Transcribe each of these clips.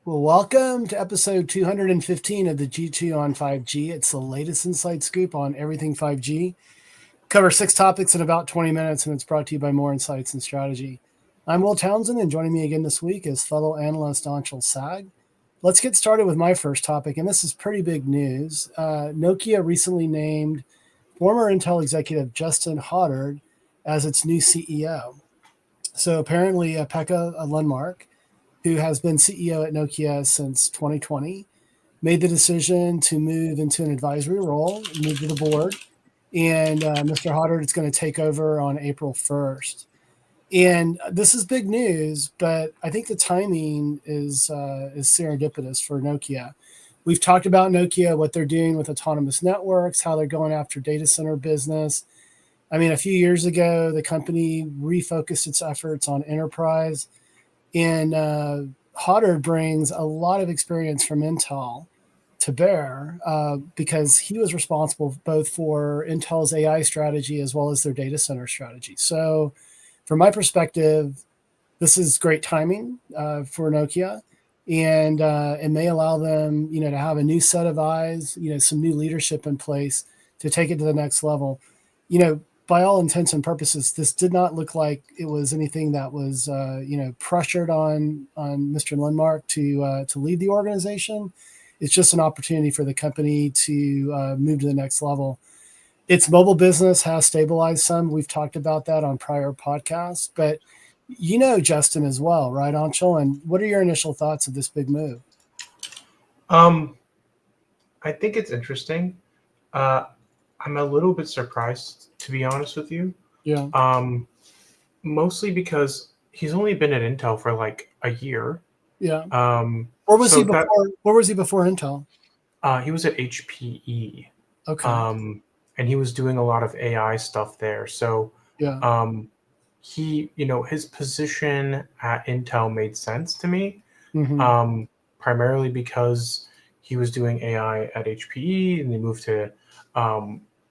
Well, welcome to episode 215 of the G2 on 5G. It's the latest insight scoop on everything 5G. Cover 6 topics in about 20 minutes, and it's brought to you by More Insights and Strategy. I'm Will Townsend, and joining me again this week is fellow analyst Anshul Sag. Let's get started with my first topic, and this is pretty big news. Nokia recently named former Intel executive Justin Hotard as its new CEO. So apparently, Pekka Lundmark, who has been CEO at Nokia since 2020, made the decision to move into an advisory role, move to the board, and Mr. Hotard is going to take over on April 1st. And this is big news, but I think the timing is serendipitous for Nokia. We've talked about Nokia, what they're doing with autonomous networks, how they're going after data center business. I mean, a few years ago, the company refocused its efforts on enterprise. And Hotard brings a lot of experience from Intel to bear because he was responsible both for Intel's AI strategy as well as their data center strategy. So from my perspective, this is great timing for Nokia, and it may allow them, to have a new set of eyes, some new leadership in place to take it to the next level. By all intents and purposes, this did not look like it was anything that was, pressured on Mr. Lundmark to lead the organization. It's just an opportunity for the company to move to the next level. Its mobile business has stabilized some. We've talked about that on prior podcasts, but Justin as well, right, Anshul? And what are your initial thoughts of this big move? I think it's interesting. I'm a little bit surprised, to be honest with you. Yeah. Mostly because he's only been at Intel for like a year. Yeah. Where was he before Intel? He was at HPE. Okay. And he was doing a lot of AI stuff there. So yeah. His position at Intel made sense to me. Mm-hmm. Primarily because he was doing AI at HPE and he moved to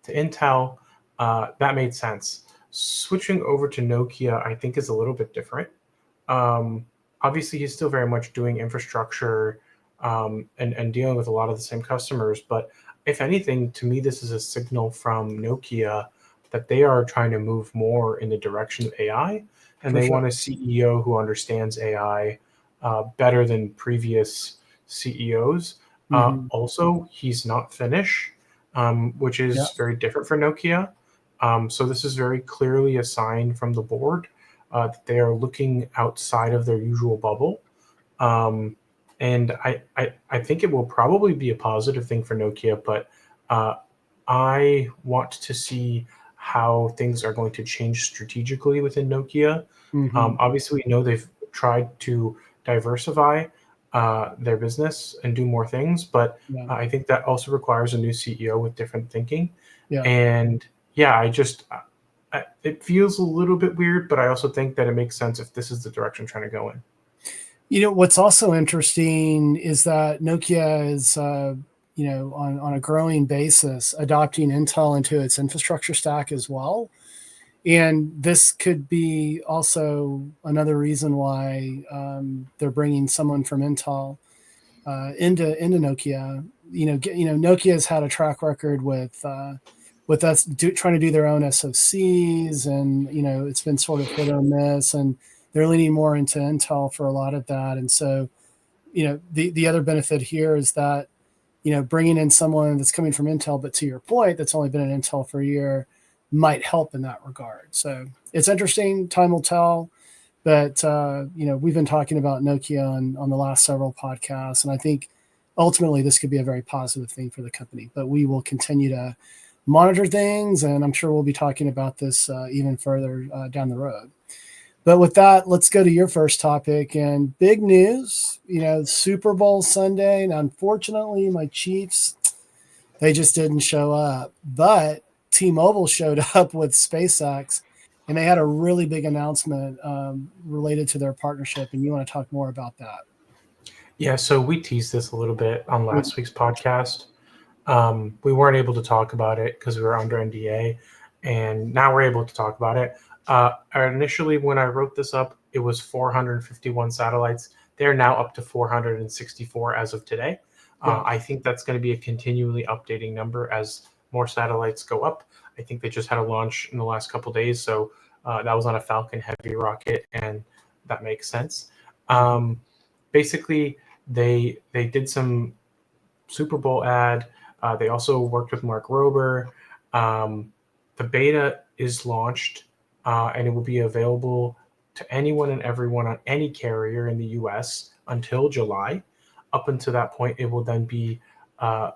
Intel. That made sense. Switching over to Nokia, I think, is a little bit different. Obviously, he's still very much doing infrastructure and dealing with a lot of the same customers. But if anything, to me, this is a signal from Nokia that they are trying to move more in the direction of AI, and they want a CEO who understands AI better than previous CEOs. Mm-hmm. Also, he's not Finnish, which is very different for Nokia. So this is very clearly a sign from the board that they are looking outside of their usual bubble. And I think it will probably be a positive thing for Nokia, but I want to see how things are going to change strategically within Nokia. Mm-hmm. Obviously, we know they've tried to diversify their business and do more things, but I think that also requires a new CEO with different thinking. Yeah. And it feels a little bit weird, but I also think that it makes sense if this is the direction I'm trying to go in. What's also interesting is that Nokia is, on a growing basis, adopting Intel into its infrastructure stack as well. And this could be also another reason why they're bringing someone from Intel into Nokia. Nokia has had a track record with us trying to do their own SoCs, and it's been sort of hit or miss, and they're leaning more into Intel for a lot of that. And so, the other benefit here is that bringing in someone that's coming from Intel, but to your point, that's only been at Intel for a year, might help in that regard. So it's interesting. Time will tell. But, we've been talking about Nokia on the last several podcasts, and I think ultimately this could be a very positive thing for the company. But we will continue to monitor things, and I'm sure we'll be talking about this even further down the road. But with that, let's go to your first topic. And big news, Super Bowl Sunday. And unfortunately, my Chiefs, they just didn't show up. But T-Mobile showed up with SpaceX, and they had a really big announcement related to their partnership. And you want to talk more about that? Yeah, so we teased this a little bit on last week's podcast. We weren't able to talk about it because we were under NDA, and now we're able to talk about it. Initially, when I wrote this up, it was 451 satellites. They're now up to 464 as of today. Yeah. I think that's going to be a continually updating number as more satellites go up. I think they just had a launch in the last couple days, so that was on a Falcon Heavy rocket, and that makes sense. Basically, they did some Super Bowl ad. They also worked with Mark Rober. The beta is launched, and it will be available to anyone and everyone on any carrier in the U.S. until July. Up until that point, it will then be a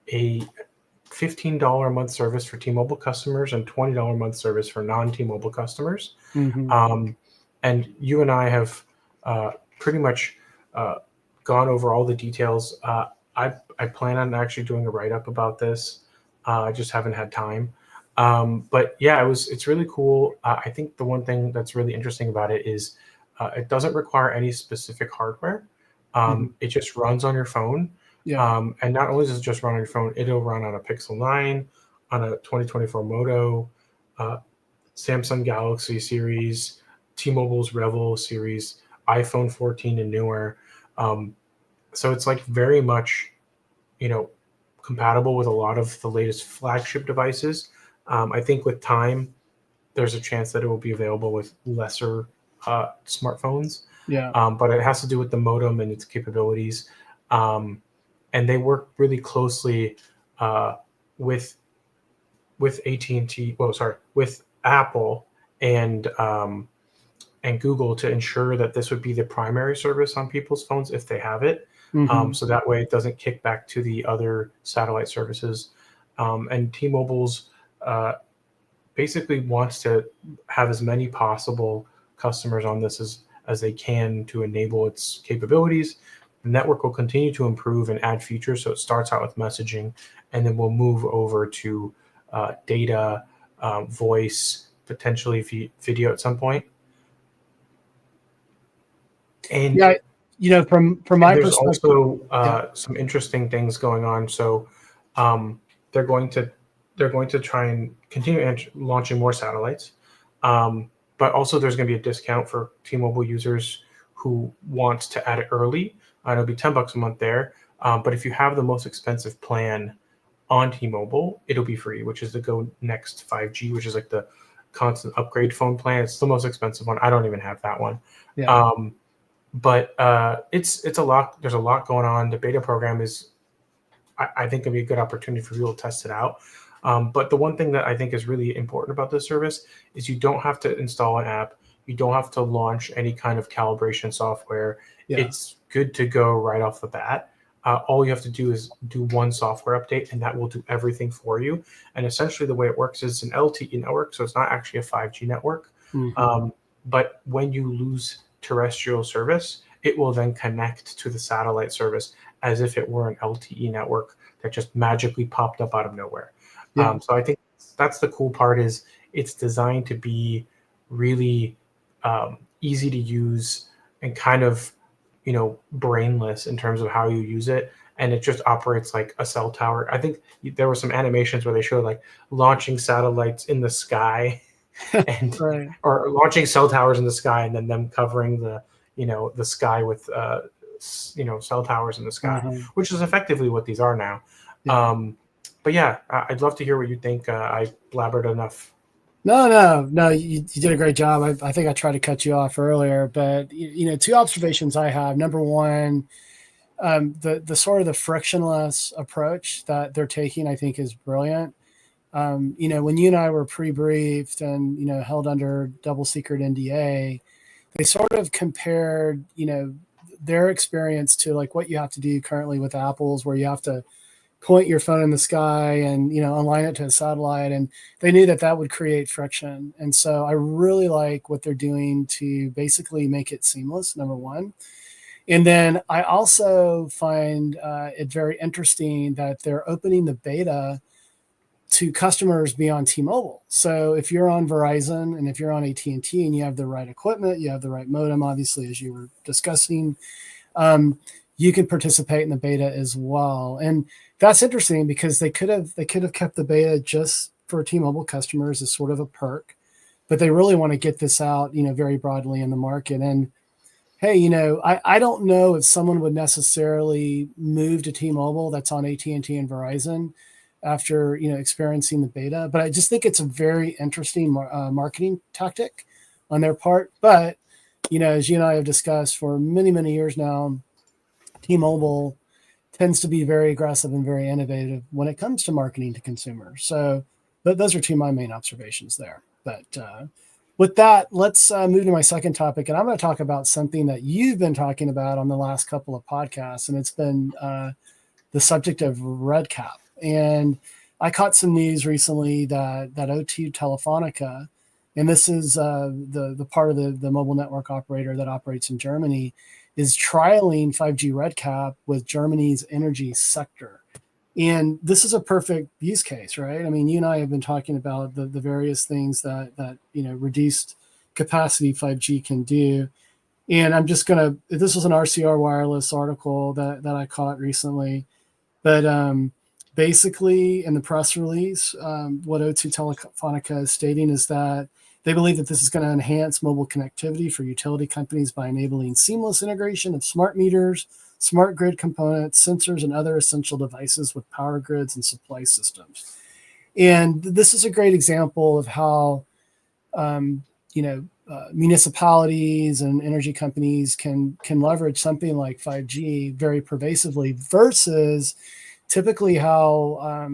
$15 a month service for T-Mobile customers and $20 a month service for non-T-Mobile customers. And you and I have pretty much gone over all the details. I plan on actually doing a write-up about this. I just haven't had time. But yeah, it's really cool. I think the one thing that's really interesting about it is it doesn't require any specific hardware. It just runs on your phone. Yeah. And not only does it just run on your phone, it'll run on a Pixel 9, on a 2024 Moto, Samsung Galaxy series, T-Mobile's Revel series, iPhone 14 and newer. So it's like very much, compatible with a lot of the latest flagship devices. I think with time, there's a chance that it will be available with lesser smartphones. Yeah. But it has to do with the modem and its capabilities. And they work really closely with AT&T. With Apple and Google to ensure that this would be the primary service on people's phones if they have it. So that way it doesn't kick back to the other satellite services. And T-Mobile's basically wants to have as many possible customers on this as they can to enable its capabilities. The network will continue to improve and add features. So it starts out with messaging, and then we'll move over to data, voice, potentially video at some point. And yeah, from my there's perspective, also some interesting things going on. So they're going to try and continue launching more satellites, but also there's going to be a discount for T-Mobile users who want to add it early. It'll be $10 a month there. But if you have the most expensive plan on T-Mobile, it'll be free, which is the Go Next 5G, which is like the constant upgrade phone plan. It's the most expensive one. I don't even have that one. yeah. But it's a lot. There's a lot going on. The beta program is, I think, gonna be a good opportunity for people to test it out. But the one thing that I think is really important about this service is you don't have to install an app. You don't have to launch any kind of calibration software. Yeah. It's good to go right off the bat. All you have to do is do one software update, and that will do everything for you. And essentially the way it works is an LTE network, so it's not actually a 5G network. But when you lose terrestrial service, it will then connect to the satellite service as if it were an LTE network that just magically popped up out of nowhere. Yeah. So I think that's the cool part, is it's designed to be really easy to use and kind of, brainless in terms of how you use it. And it just operates like a cell tower. I think there were some animations where they showed like launching satellites in the sky and Right. or launching cell towers in the sky, and then them covering the sky with cell towers in the sky, which is effectively what these are now. Yeah. But yeah, I'd love to hear what you think. I blabbered enough. No. You did a great job. I think I tried to cut you off earlier, but two observations I have. Number one, the sort of the frictionless approach that they're taking, I think, is brilliant. When you and I were pre-briefed and held under double secret NDA, they sort of compared their experience to like what you have to do currently with Apple's, where you have to point your phone in the sky and align it to a satellite, and they knew that would create friction. And so I really like what they're doing to basically make it seamless, number one. And then I also find it very interesting that they're opening the beta to customers beyond T-Mobile. So if you're on Verizon and if you're on AT&T and you have the right equipment, you have the right modem, obviously, as you were discussing, you can participate in the beta as well. And that's interesting because they could have kept the beta just for T-Mobile customers as sort of a perk, but they really want to get this out, very broadly in the market. And hey, I don't know if someone would necessarily move to T-Mobile that's on AT&T and Verizon after experiencing the beta, but I just think it's a very interesting marketing tactic on their part. But as you and I have discussed for many, many years now, T-Mobile tends to be very aggressive and very innovative when it comes to marketing to consumers. So those are two of my main observations there. But with that, let's move to my second topic. And I'm going to talk about something that you've been talking about on the last couple of podcasts, and it's been the subject of RedCap. And I caught some news recently that O2 Telefonica, and this is the part of the mobile network operator that operates in Germany, is trialing 5G RedCap with Germany's energy sector. And this is a perfect use case, right? I mean, you and I have been talking about the various things that reduced capacity 5G can do. And I'm just gonna. This was an RCR Wireless article that I caught recently, but basically in the press release, what O2 Telefonica is stating is that they believe that this is going to enhance mobile connectivity for utility companies by enabling seamless integration of smart meters, smart grid components, sensors, and other essential devices with power grids and supply systems. And this is a great example of how, municipalities and energy companies can leverage something like 5G very pervasively versus typically how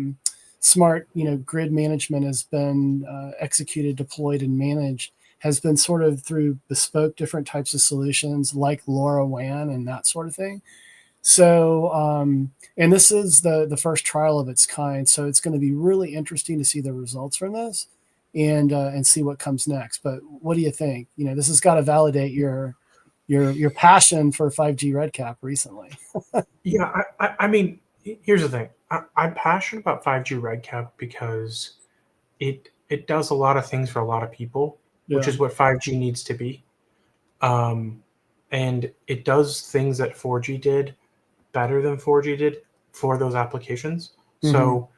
smart grid management has been executed, deployed, and managed has been sort of through bespoke different types of solutions like LoRaWAN and that sort of thing. So and this is the first trial of its kind, so it's going to be really interesting to see the results from this and see what comes next. But what do you think? This has got to validate your passion for 5G RedCap recently. Yeah, I mean, here's the thing. I'm passionate about 5G RedCap because it does a lot of things for a lot of people, which Yeah. is what 5G needs to be. And it does things that 4G did better than 4G did for those applications. Mm-hmm. So,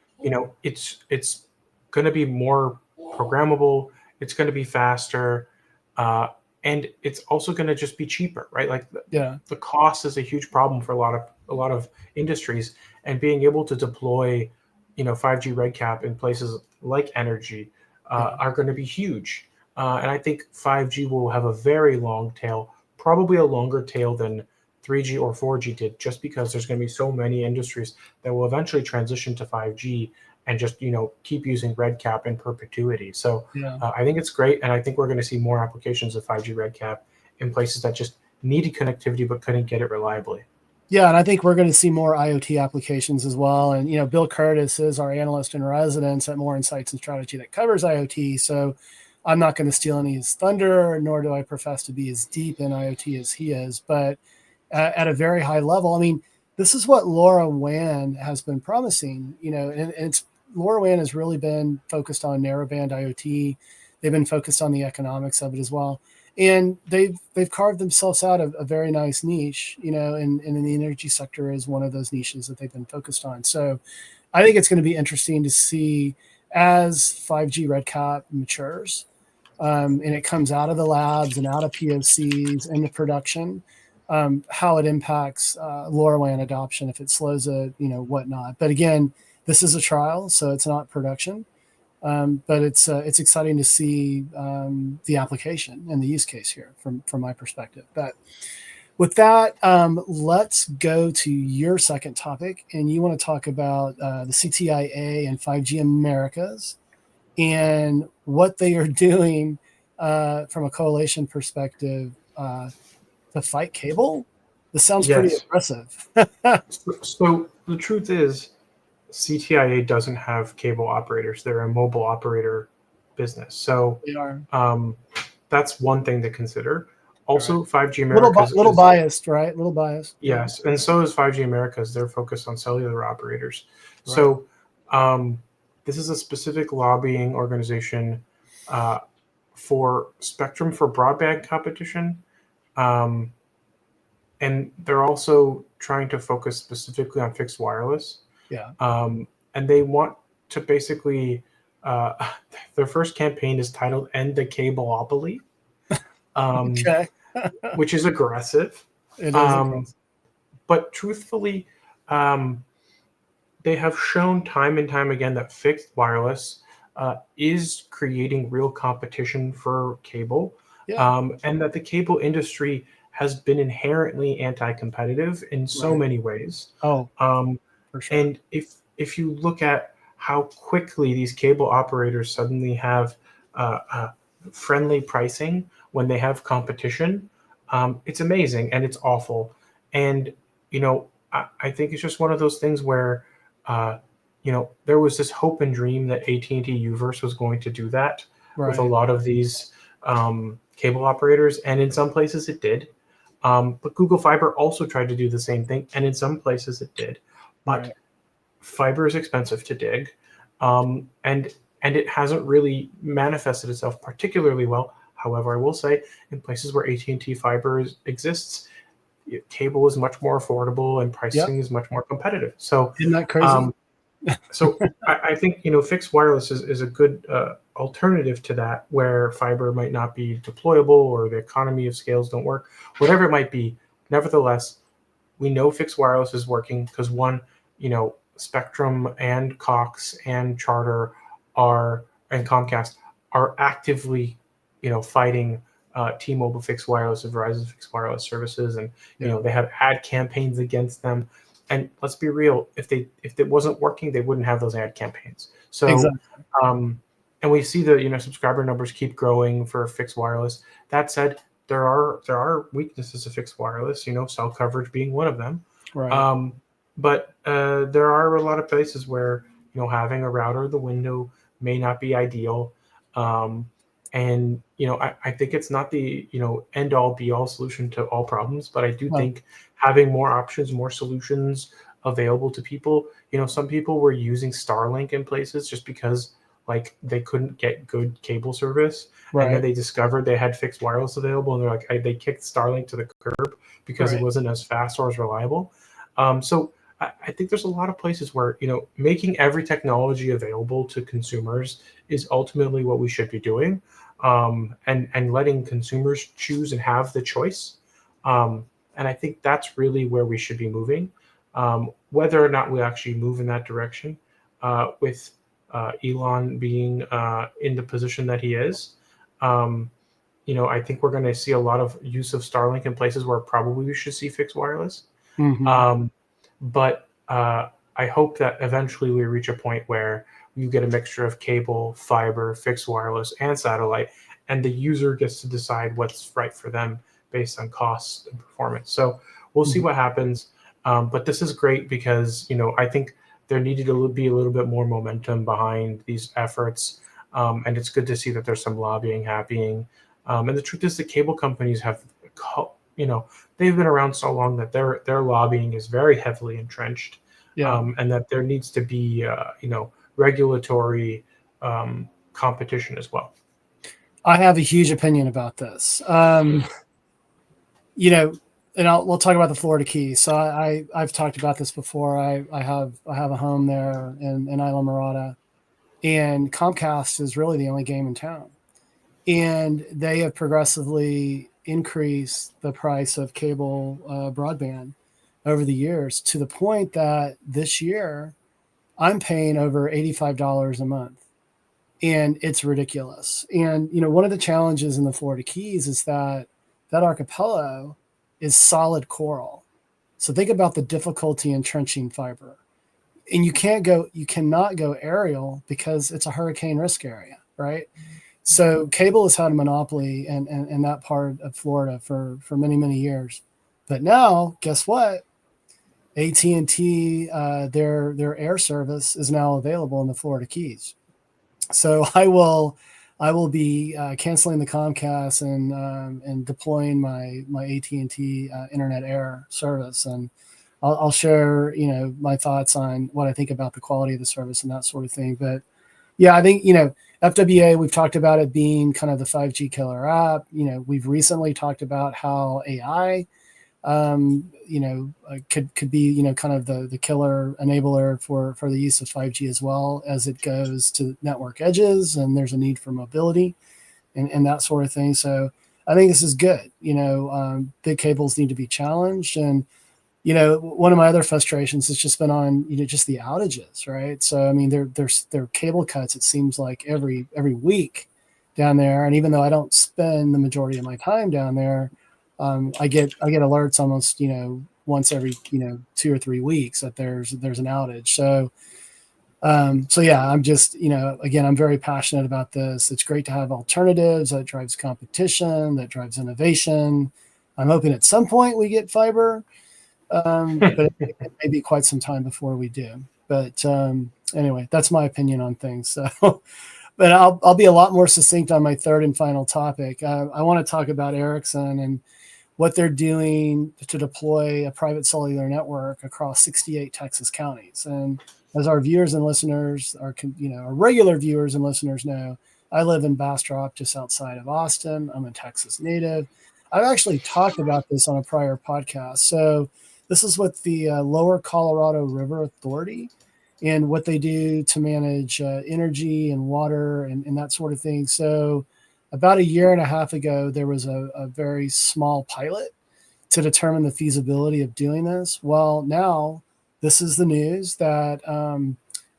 it's going to be more programmable. It's going to be faster, and it's also going to just be cheaper, right? Like Yeah. the cost is a huge problem for a lot of industries, and being able to deploy, 5G RedCap in places like energy Yeah. are going to be huge. And I think 5G will have a very long tail, probably a longer tail than 3G or 4G did, just because there's going to be so many industries that will eventually transition to 5G and just keep using RedCap in perpetuity. So Yeah. I think it's great, and I think we're going to see more applications of 5G RedCap in places that just needed connectivity but couldn't get it reliably. Yeah, and I think we're going to see more IoT applications as well. And Bill Curtis is our analyst in residence at More Insights and Strategy that covers IoT. So I'm not going to steal any of his thunder, nor do I profess to be as deep in IoT as he is. But at a very high level, I mean, this is what LoRaWAN has been promising. And it's LoRaWAN has really been focused on narrowband IoT. They've been focused on the economics of it as well, and they've carved themselves out a very nice niche, and in the energy sector is one of those niches that they've been focused on. So I think it's going to be interesting to see as 5G RedCap matures, and it comes out of the labs and out of POCs into production, how it impacts LoRaWAN adoption, if it slows it, whatnot. But again, this is a trial, so it's not production. But it's exciting to see the application and the use case here from my perspective. But with that, let's go to your second topic, and you want to talk about the CTIA and 5G Americas and what they are doing from a coalition perspective to fight cable. This sounds pretty Yes. aggressive. So the truth is, CTIA doesn't have cable operators. They're a mobile operator business. So They are that's one thing to consider. right. Also, 5G Americas Little is, biased, right? Little biased. Yeah. yes, and so is 5G Americas. They're focused on cellular operators. Right. So this is a specific lobbying organization for spectrum for broadband competition. Um, and they're also trying to focus specifically on fixed wireless. Yeah. And they want to basically, uh, their first campaign is titled "End the Cableopoly." Um, Okay. which is aggressive. It is Um, aggressive. but truthfully, um, they have shown time and time again that fixed wireless is creating real competition for cable, Yeah. and that the cable industry has been inherently anti-competitive in so Right. many ways. Oh, Um, for sure. and if you look at how quickly these cable operators suddenly have friendly pricing when they have competition, it's amazing and it's awful. And I think it's just one of those things where uh, there was this hope and dream that AT&T Uverse was going to do that with a Right. lot of these cable operators, and in some places it did. But Google Fiber also tried to do the same thing, and in some places it did. But Right. fiber is expensive to dig, and it hasn't really manifested itself particularly well. However, I will say in places where AT&T fiber exists, cable is much more affordable and Yep. pricing is much more competitive. So, Isn't that crazy? um, I think fixed wireless is a good alternative to that, where fiber might not be deployable or the economy of scales don't work, whatever it might be. Nevertheless, we know fixed wireless is working because one, Spectrum and Cox and Charter and Comcast are actively, fighting T-Mobile fixed wireless and Verizon fixed wireless services, and Yeah. they have ad campaigns against them. And let's be real, if it wasn't working, they wouldn't have those ad campaigns. So, Exactly. um, and we see the subscriber numbers keep growing for fixed wireless. That said, there are weaknesses of fixed wireless, cell coverage being one of them. Right. Um, but there are a lot of places where having a router in the window may not be ideal. Um, and I think it's not the end all be all solution to all problems, but I do Well, think having more options, more solutions available to people. Some people were using Starlink in places just because like they couldn't get good cable service, and then right. they discovered they had fixed wireless available, and they're like they kicked Starlink to the curb because it Right. wasn't as fast or as reliable. So I think there's a lot of places where making every technology available to consumers is ultimately what we should be doing, and letting consumers choose and have the choice. And I think that's really where we should be moving. Whether or not we actually move in that direction, with Elon being in the position that he is, um, I think we're going to see a lot of use of Starlink in places where probably we should see fixed wireless. Hmm. Um, but I hope that eventually we reach a point where you get a mixture of cable, fiber, fixed wireless, and satellite, and the user gets to decide what's right for them based on cost and performance. So we'll see Hmm. what happens. But this is great because I think there needed to be a little bit more momentum behind these efforts, and it's good to see that there's some lobbying happening. And the truth is, the cable companies have, you know, they've been around so long that their lobbying is very heavily entrenched, Yeah. and that there needs to be regulatory competition as well. I have a huge opinion about this. You know, and we'll talk about the Florida Keys. So I've talked about this before. I have a home there in Isla Mirada, and Comcast is really the only game in town. And they have progressively increased the price of cable broadband over the years to the point that this year I'm paying over $85 a month, and it's ridiculous. And one of the challenges in the Florida Keys is that that archipelago is solid coral. So think about the difficulty in trenching fiber. And you cannot go aerial because it's a hurricane risk area, right? So cable has had a monopoly in that part of Florida for many, many years. But now, guess what? AT&T, their air service is now available in the Florida Keys. So I will be canceling the Comcast and deploying my AT&T Internet Air service, and I'll share my thoughts on what I think about the quality of the service and that sort of thing. But yeah, I think FWA, we've talked about it being kind of the 5G killer app. We've recently talked about how AI could be kind of the killer enabler for the use of 5G as well as it goes to network edges, and there's a need for mobility and that sort of thing. So I think this is good. Big cables need to be challenged, and one of my other frustrations has just been on just the outages, right? So I mean, there are cable cuts. It seems like every week down there, and even though I don't spend the majority of my time down there, I get alerts almost once every 2 or 3 weeks that there's an outage. So yeah, I'm just again, I'm very passionate about this. It's great to have alternatives. That drives competition, that drives innovation. I'm hoping at some point we get fiber, but it may be quite some time before we do. But anyway, that's my opinion on things. So, but I'll be a lot more succinct on my third and final topic. I want to talk about Ericsson and what they're doing to deploy a private cellular network across 68 Texas counties. And as our viewers and listeners, our regular viewers and listeners know, I live in Bastrop, just outside of Austin. I'm a Texas native. I've actually talked about this on a prior podcast. So this is what the Lower Colorado River Authority and what they do to manage energy and water and that sort of thing. So about a year and a half ago, there was a very small pilot to determine the feasibility of doing this. Well, now this is the news that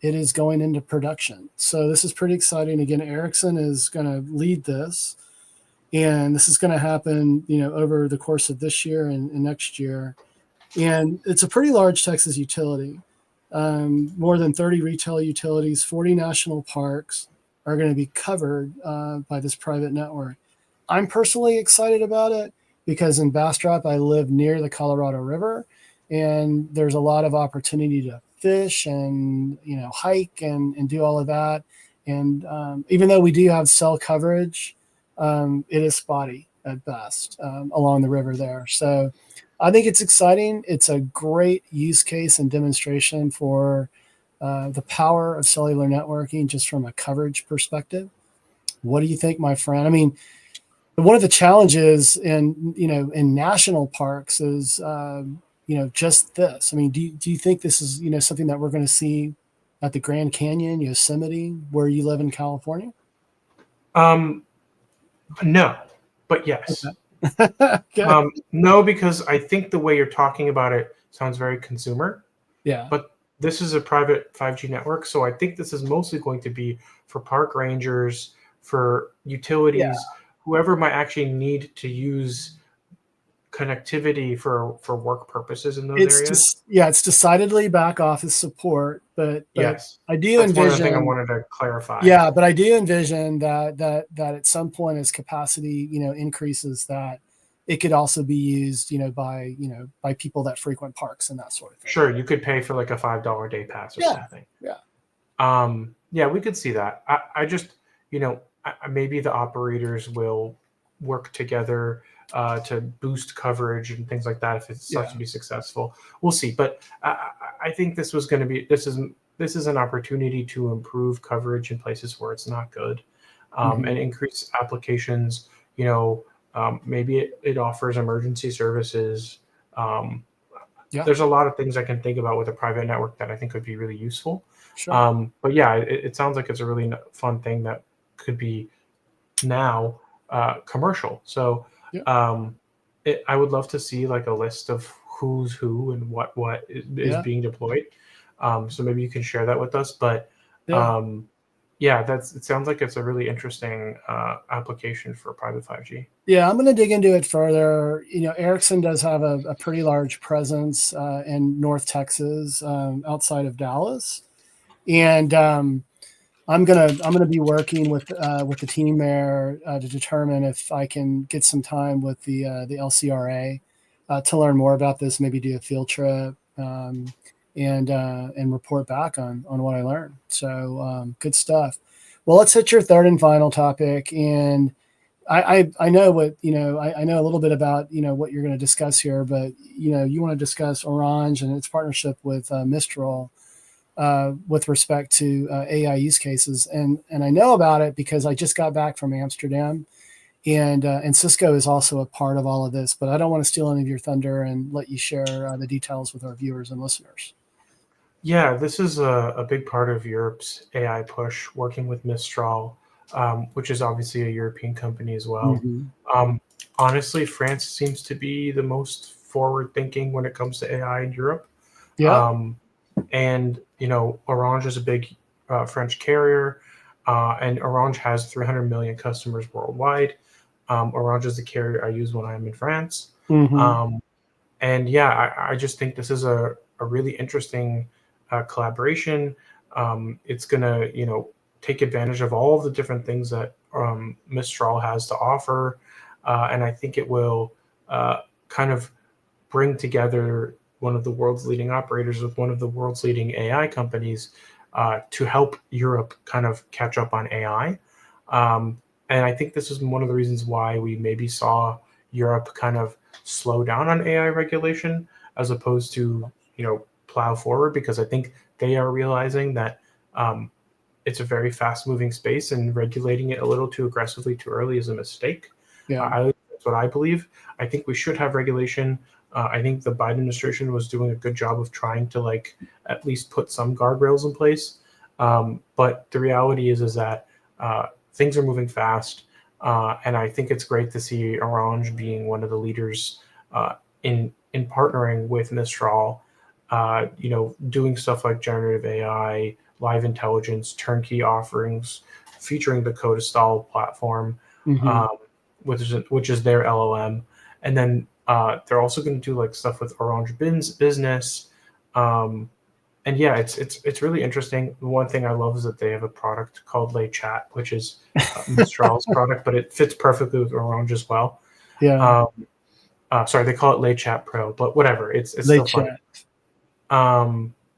it is going into production. So this is pretty exciting. Again, Ericsson is going to lead this, and this is going to happen, over the course of this year and next year. And it's a pretty large Texas utility. More than 30 retail utilities, 40 national parks are going to be covered by this private network. I'm personally excited about it because in Bastrop, I live near the Colorado River, and there's a lot of opportunity to fish and hike and do all of that. And even though we do have cell coverage, it is spotty at best along the river there. So I think it's exciting. It's a great use case and demonstration for the power of cellular networking just from a coverage perspective. What do you think, my friend? I mean, one of the challenges in national parks is just this. I mean, do you think this is something that we're going to see at the Grand Canyon, Yosemite, where you live in California? No, but yes. Okay. No, because I think the way you're talking about it sounds very consumer. Yeah. But this is a private 5G network, so I think this is mostly going to be for park rangers, for utilities, whoever might actually need to use connectivity for work purposes in those areas. It's decidedly back office support, but Yes, I do that's one of the things I envision. wanted to clarify. Yeah, but I do envision that at some point as capacity increases, that it could also be used by people that frequent parks and that sort of thing. Sure, you could pay for like a $5 day pass or something. Yeah. We could see that. I just maybe the operators will work together to boost coverage and things like that if it starts to be successful. We'll see. But I think this is an opportunity to improve coverage in places where it's not good, and increase applications. Maybe it offers emergency services. There's a lot of things I can think about with a private network that I think would be really useful. Sure. But yeah, it sounds like it's a really fun thing that could be now commercial. So I would love to see like a list of who's who and what is being deployed. So maybe you can share that with us. But it sounds like it's a really interesting application for private 5G. Yeah, I'm going to dig into it further. Ericsson does have a pretty large presence in North Texas, outside of Dallas, and I'm gonna be working with the team there to determine if I can get some time with the LCRA to learn more about this. Maybe do a field trip and report back on what I learned. So good stuff. Well, let's hit your third and final topic. And I know what I know a little bit about what you're going to discuss here, but you want to discuss Orange and its partnership with Mistral. With respect to AI use cases, and I know about it because I just got back from Amsterdam, and Cisco is also a part of all of this. But I don't want to steal any of your thunder and let you share the details with our viewers and listeners. Yeah, this is a big part of Europe's AI push, working with Mistral, which is obviously a European company as well. Honestly, France seems to be the most forward-thinking when it comes to AI in Europe. Yeah. Um, and Orange is a big French carrier, and Orange has 300 million customers worldwide. Orange is the carrier I use when I'm in France. Mm-hmm. Um, and yeah, I just think this is a really interesting collaboration. It's gonna take advantage of all of the different things that Mistral has to offer, and I think it will kind of bring together one of the world's leading operators with one of the world's leading AI companies to help Europe kind of catch up on AI. And I think this is one of the reasons why we maybe saw Europe kind of slow down on AI regulation as opposed to, plow forward, because I think they are realizing that it's a very fast moving space, and regulating it a little too aggressively too early is a mistake. Yeah. That's what I believe. I think we should have regulation. I think the Biden administration was doing a good job of trying to at least put some guardrails in place. But the reality is that things are moving fast, and I think it's great to see Orange being one of the leaders in partnering with Mistral. Doing stuff like generative AI, live intelligence, turnkey offerings, featuring the Codestall platform, Mm-hmm. um, which is their LLM, and then they're also going to do stuff with Orange Business, and yeah, it's really interesting. One thing I love is that they have a product called Lay Chat, which is Mistral's product, but it fits perfectly with Orange as well. Yeah. Um, Sorry, they call it Lay Chat Pro, but whatever. It's They still funny. chat.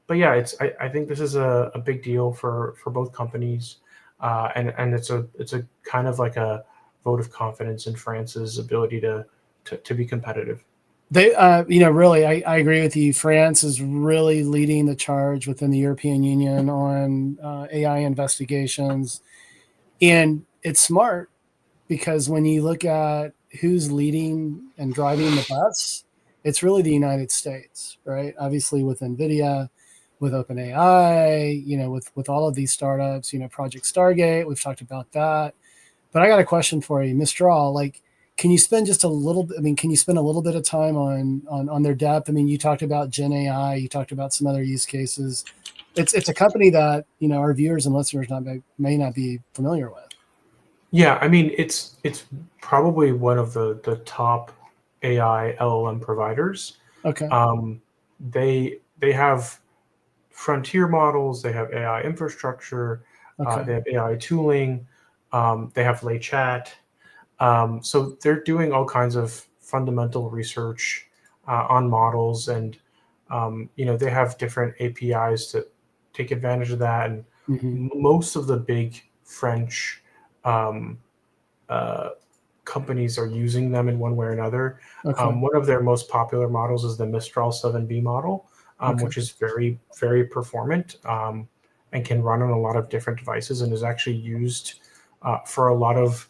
But yeah, I think this is a big deal for both companies, and it's a kind of like a vote of confidence in France's ability to be competitive. They, really, I agree with you. France is really leading the charge within the European Union on AI investigations. And it's smart because when you look at who's leading and driving the bus, it's really the United States, right? Obviously, with NVIDIA, with OpenAI, with all of these startups, Project Stargate, we've talked about that. But I got a question for you, Mistral. Can you spend just a little bit? I mean, can you spend a little bit of time on their depth? I mean, you talked about Gen AI, you talked about some other use cases. It's a company that our viewers and listeners may not be familiar with. Yeah, I mean it's probably one of the top AI LLM providers. Okay. Um, they have frontier models, they have AI infrastructure, Okay. they have AI tooling, they have Lay Chat. So they're doing all kinds of fundamental research on models, and they have different APIs to take advantage of that. And Hmm. most of the big French um, uh, companies are using them in one way or another. Okay. One of their most popular models is the Mistral 7B model, Okay. which is very, very performant, and can run on a lot of different devices, and is actually used for a lot of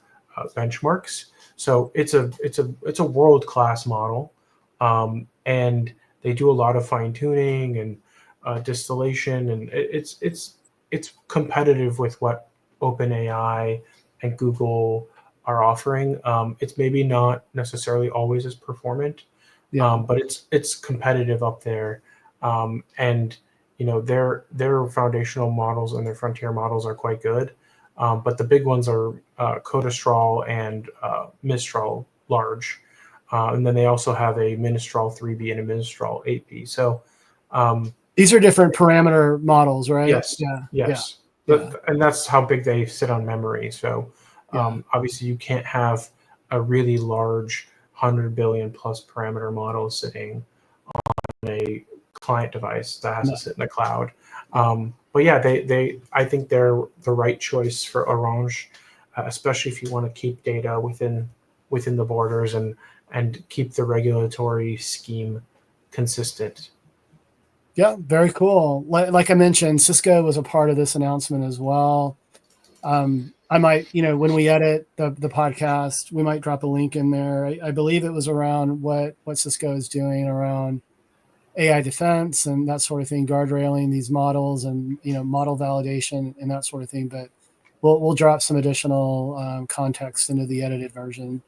benchmarks. So it's a world class model, and they do a lot of fine tuning and distillation, and it's competitive with what OpenAI and Google are offering. It's maybe not necessarily always as performant, Yeah. but it's competitive up there. And their foundational models and their frontier models are quite good. But the big ones are Codestral and Mistral large. And then they also have a Mistral 3B and a Mistral 8B. So um, These are different parameter models, right? yes, Yeah. Yeah. yes. Yeah. And that's how big they sit on memory. So Yeah. obviously, you can't have a really large 100 billion plus parameter model sitting on a client device that has No. to sit in the cloud. Yeah. But yeah, I think they're the right choice for Orange, especially if you want to keep data within the borders and keep the regulatory scheme consistent. Yeah. Very cool. Like I mentioned, Cisco was a part of this announcement as well. I might, when we edit the podcast, we might drop a link in there. I believe it was around what Cisco is doing around AI defense and that sort of thing, guardrailing these models and model validation and that sort of thing. But we'll drop some additional context into the edited version.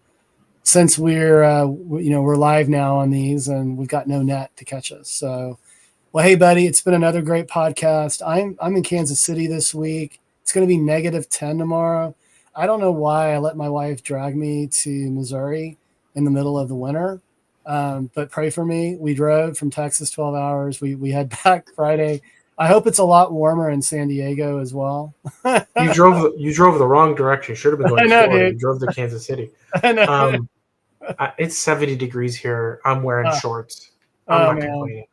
since we're live now on these and we've got no net to catch us. So, well, hey, buddy, it's been another great podcast. I'm in Kansas City this week. It's going to be -10 tomorrow. I don't know why I let my wife drag me to Missouri in the middle of the winter, but pray for me. We drove from Texas 12 hours. We head back Friday. I hope it's a lot warmer in San Diego as well. You drove the wrong direction. Should have been going I to know, Florida. dude. You drove to Kansas City. I know. It's 70 degrees here. I'm wearing Uh, shorts. I'm oh not man. complaining.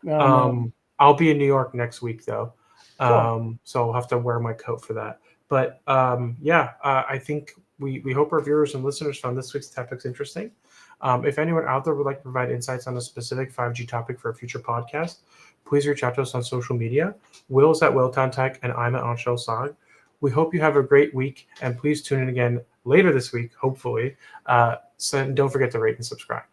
Oh man. I'll be in New York next week though, Cool. so I'll have to wear my coat for that. But I think we hope our viewers and listeners found this week's topics interesting. If anyone out there would like to provide insights on a specific 5G topic for a future podcast, please reach out to us on social media. Will's at Willtown Tech, and I'm at Anshel Sag. We hope you have a great week, and please tune in again later this week, hopefully. So don't forget to rate and subscribe.